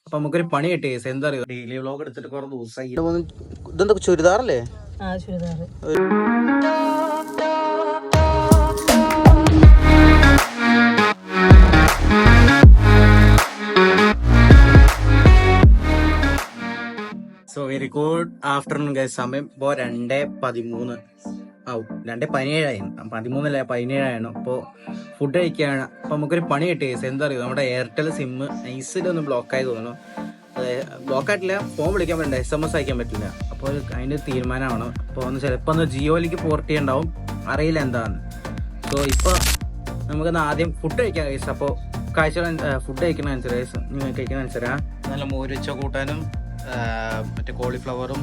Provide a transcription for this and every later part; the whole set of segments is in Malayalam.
അപ്പൊ നമുക്കൊരു പണി കിട്ടി. എന്താ അറിയോ, ഡെയിലി വ്ലോഗ് എടുത്തിട്ട് കുറെ ദിവസമായി. ഇതെന്താ ചുരിദാറല്ലേ? Churidar. So very good afternoon guys. സമയം ഇപ്പോൾ 2:13 ആവും. 2:17 13 അപ്പോൾ ഫുഡ് കഴിക്കുകയാണ്. അപ്പോൾ നമുക്കൊരു പണി കിട്ടി ഗൈസ്. എന്താ അറിയോ, നമ്മുടെ എയർടെൽ സിം നൈസിലൊന്ന് ബ്ലോക്കായി തോന്നുന്നു. ബ്ലോക്ക് ആയിട്ടില്ല, ഫോൺ വിളിക്കാൻ പറ്റില്ല, SMS അയക്കാൻ പറ്റില്ല. അപ്പോൾ അതിൻ്റെ തീരുമാനമാണ്. അപ്പോൾ ചിലപ്പോൾ ഒന്ന് ജിയോയിലേക്ക് പോർട്ട് ചെയ്യണ്ടാവും, അറിയില്ല എന്താണെന്ന്. സോ ഇപ്പോൾ നമുക്കൊന്ന് ആദ്യം ഫുഡ് കഴിക്കാൻ ഗൈസ്. അപ്പോൾ കാഴ്ചകൾ ഫുഡ് കഴിക്കുന്ന അനുസരിച്ച് നിങ്ങൾ കഴിക്കുന്ന അനുസരിച്ച് നല്ല മോര് വെച്ച കൂട്ടാനും മറ്റേ കോളിഫ്ലവറും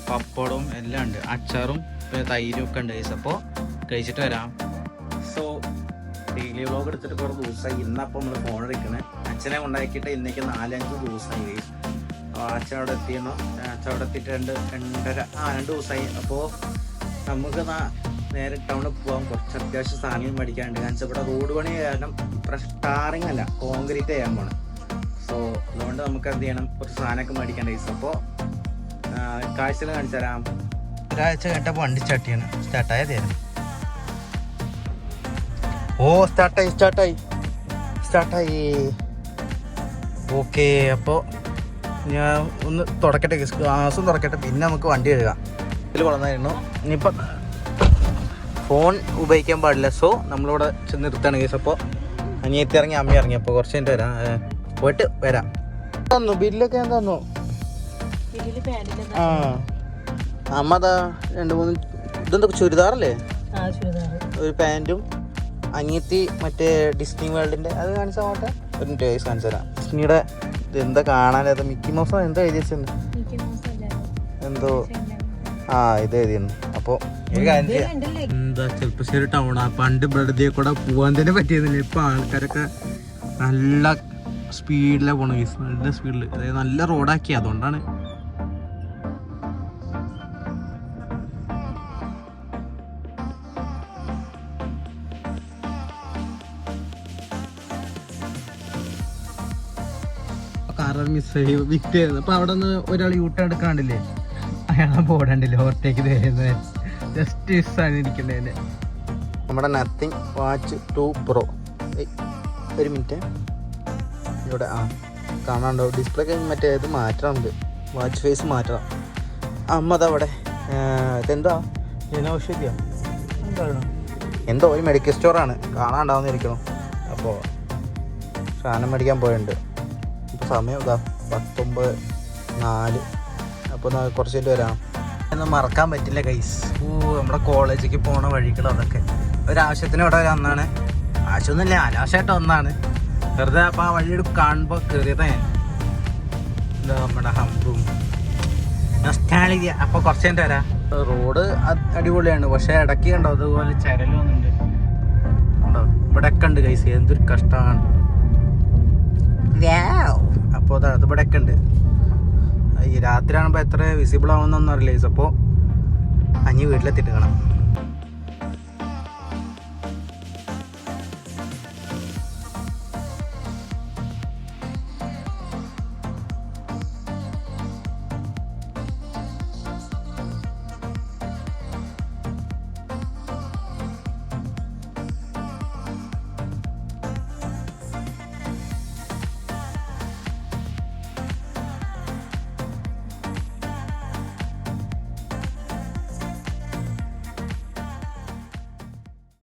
പപ്പടവും എല്ലാം ഉണ്ട്, അച്ചാറും പിന്നെ തൈരും ഒക്കെ ഉണ്ട് ഗൈസ്. അപ്പോൾ കഴിച്ചിട്ട് വരാം. സോ ഡെയിലി വ്ലോഗ് എടുത്തിട്ട് കുറേ ദിവസമായി. ഇന്നപ്പോൾ നമ്മൾ ഫോൺ എടുക്കണേ. അച്ഛനെ കൊണ്ടാക്കിയിട്ട് ഇന്നേക്ക് 4-5 ദിവസമായി ഗൈസ്. അച്ഛൻ അവിടെ എത്തിയെന്നോ, അച്ഛൻ അവിടെ എത്തിയിട്ട് 2 ദിവസമായി. അപ്പോൾ നമുക്ക് നേരെ ടൗണിൽ പോകാൻ കുറച്ച് അത്യാവശ്യം സാധനങ്ങൾ മേടിക്കാനുണ്ട്. കാരണം ഇവിടെ റോഡ് പണി കാരണം ടാറിങ് അല്ല, കോൺക്രീറ്റ് ചെയ്യാൻ പോകണം. സോ അതുകൊണ്ട് നമുക്ക് എന്ത് ചെയ്യണം, കുറച്ച് സാധനമൊക്കെ മേടിക്കേണ്ട ഗൈസ്. അപ്പോൾ കാഴ്ചകൾ കാണിച്ചു തരാം. ഒരാഴ്ച കേട്ടപ്പോൾ വണ്ടി സ്റ്റാർട്ടായ തരാം. ഓ സ്റ്റാർട്ടായി. ഓക്കെ, അപ്പോൾ ഞാൻ ഒന്ന് തുടക്കട്ടെ, ഗ്ലാസും തുറക്കട്ടെ, പിന്നെ നമുക്ക് വണ്ടി കഴുകാം. ഇതിൽ വളർന്നായിരുന്നു. ഇനിയിപ്പോൾ ഫോൺ ഉപയോഗിക്കാൻ പാടില്ല. സോ നമ്മളിവിടെ ചെന്ന് നിർത്തുകയാണ് കേസ്. അപ്പോൾ അനിയത്തി ഇറങ്ങി, അമ്മ ഇറങ്ങി. അപ്പോൾ കുറച്ച് കഴിഞ്ഞിട്ട് വരാം, പോയിട്ട് വരാം. തന്നു ബില്ലൊക്കെ ഞാൻ തന്നു. അമ്മ അതാ 2-3 ഇതെന്താ ചുരിദാറല്ലേ? ഒരു പാൻറ്റും. അനിയത്തി മറ്റേ ഡിസ്നി വേൾഡിൻ്റെ അത് കാണിച്ചാൽ പോട്ടെ, ഒരു ടേസ് കാണിച്ചു തരാം. ഡിസ്നിയുടെ ഇതെന്താ കാണാനത്, മിക്കി മൗസോ എന്താ എഴുതി വെച്ചിട്ടുണ്ട്, എന്തോ ഇത് എഴുതിയിരുന്നു. അപ്പോൾ എന്താ ചെറുപ്പശ്ശേരി ടൗണാ. പണ്ട് ബ്രഡതിയെ കൂടെ പോകാൻ തന്നെ പറ്റിയിരുന്നില്ല. ഇപ്പം ആൾക്കാരൊക്കെ നല്ല സ്പീഡിലാണ് പോണ, നല്ല സ്പീഡിൽ, അതായത് നല്ല റോഡാക്കി. അതുകൊണ്ടാണ് കാർ മിസ് വിറ്റ് ചെയ്യുന്നത്. അപ്പൊ അവിടെ നിന്ന് ഒരാൾ യൂട്ടേൺ എടുക്കാണ്ടില്ലേ, അയാളെ ബോർഡുണ്ടല്ലേ ഓവർടേക്ക് തരുന്നത്. ജസ്റ്റ് മിസ്സാണ് ഇരിക്കേണ്ടതിൻ്റെ. നമ്മുടെ നത്തിങ് വാച്ച് 2 Pro. ഒരു മിനിറ്റ്, ഇവിടെ കാണാണ്ടോ ഡിസ്പ്ലേക്ക് മറ്റേ ഇത് മാറ്റണം, വാച്ച് ഫേസ് മാറ്റണം. അമ്മ അതവിടെ ഇതെന്താ ജനൌഷധിയോ എന്താണ്, എന്തോ ഒരു മെഡിക്കൽ സ്റ്റോറാണ്, കാണാണ്ടാവുന്നിരിക്കണം. അപ്പോൾ സാധനം മേടിക്കാൻ പോയിട്ടുണ്ട്. ഇപ്പോൾ സമയം ഇതാ 19:04. അപ്പോൾ കുറച്ച് കഴിഞ്ഞ് വരാം. ഒന്നും മറക്കാൻ പറ്റില്ല ഗൈസ്. നമ്മുടെ കോളേജിലേക്ക് പോണ വഴികൾ അതൊക്കെ ഒരാവശ്യത്തിന് ഇവിടെ വന്നാണ്. ആവശ്യമൊന്നുമില്ല, അനാവശ്യമായിട്ട് ഒന്നാണ് വെറുതെ. അപ്പോൾ ആ വഴി കാണുമ്പോൾ കയറിയതേ നമ്മുടെ ഹമ്പും നൊസ്റ്റാൾജിയ. അപ്പോൾ കുറച്ച് കഴിഞ്ഞിട്ട് വരാം. റോഡ് അടിപൊളിയാണ്, പക്ഷേ ഇടയ്ക്ക് കണ്ടോ അതുപോലെ ചരലൊന്നുണ്ട് ഉണ്ടോ, ഇവിടെയൊക്കെ ഉണ്ട് ഗൈസ്. എന്തൊരു കഷ്ടമാണ്. അപ്പോൾ അത് ഇവിടെയൊക്കെ ഉണ്ട്. ഈ രാത്രി ആകുമ്പോൾ എത്ര വിസിബിൾ ആവുന്നൊന്നും അറിയില്ല ഗൈസ്. അപ്പോൾ അഞ്ഞ് വീട്ടിലെത്തിയിട്ട് കാണാം.